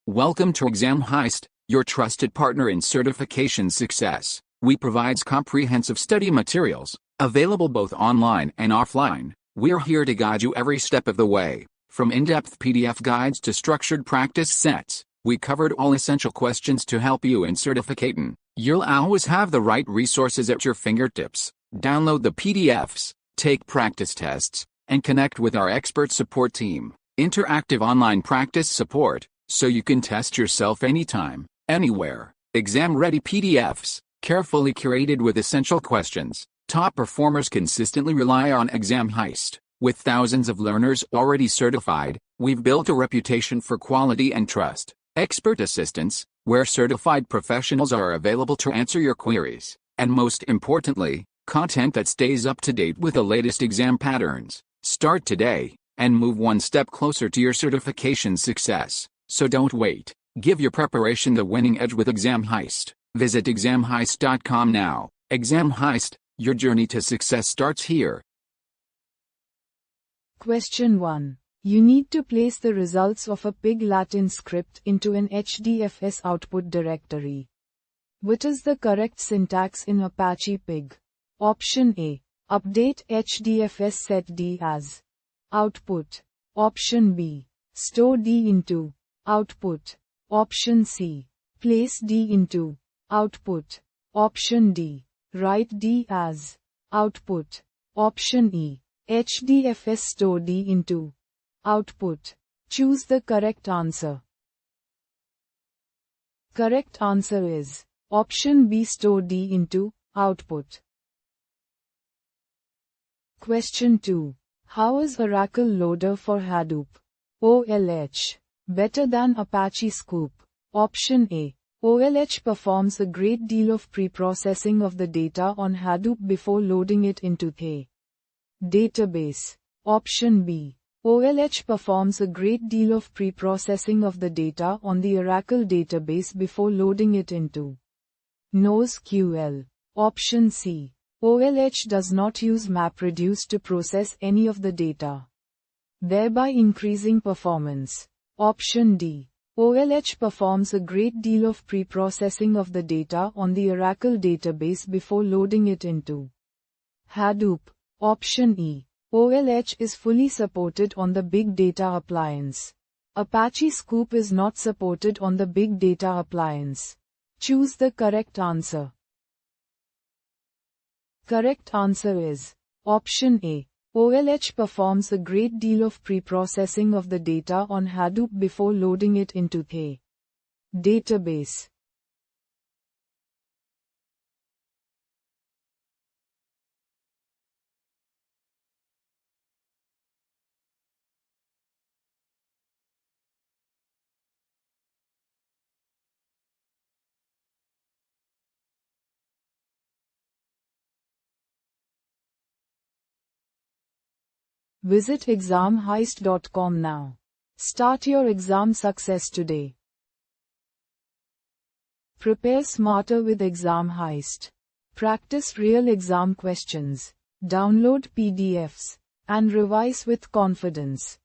Welcome to Exam Heist, your trusted partner in certification success. We provide comprehensive study materials, available both online and offline. We're here to guide you every step of the way. From in-depth PDF guides to structured practice sets, we covered all essential questions to help you in certificating. You'll always have the right resources at your fingertips. Download the PDFs, take practice tests, and connect with our expert support team. Interactive online practice support, so you can test yourself anytime, anywhere. Exam-ready PDFs, carefully curated with essential questions. Top performers consistently rely on Exam Heist. With thousands of learners already certified, we've built a reputation for quality and trust. Expert assistance, where certified professionals are available to answer your queries. And most importantly, content that stays up to date with the latest exam patterns. Start today, and move one step closer to your certification success. So don't wait. Give your preparation the winning edge with Exam Heist. Visit examheist.com now. Exam Heist, your journey to success starts here. Question 1. You need to place the results of a pig Latin script into an HDFS output directory. What is the correct syntax in Apache Pig? Option A. Update HDFS set D as output. Option B. Store D into output. Option C. Place D into output. Option D. Write D as output. Option E. HDFS store D into output. Choose the correct answer. Correct answer is option B, store D into output. Question 2. How is Oracle Loader for Hadoop OLH better than Apache Scoop? Option A. OLH performs a great deal of pre-processing of the data on Hadoop before loading it into the database. Option B. OLH performs a great deal of pre-processing of the data on the Oracle database before loading it into NoSQL. Option C. OLH does not use MapReduce to process any of the data, thereby increasing performance. Option D. OLH performs a great deal of pre-processing of the data on the Oracle database before loading it into Hadoop. Option E. OLH is fully supported on the Big Data appliance. Apache Scoop is not supported on the Big Data appliance. Choose the correct answer. Correct answer is option A. OLH performs a great deal of pre-processing of the data on Hadoop before loading it into the database. Visit examheist.com now. Start your exam success today. Prepare smarter with Exam Heist. Practice real exam questions. Download PDFs and revise with confidence.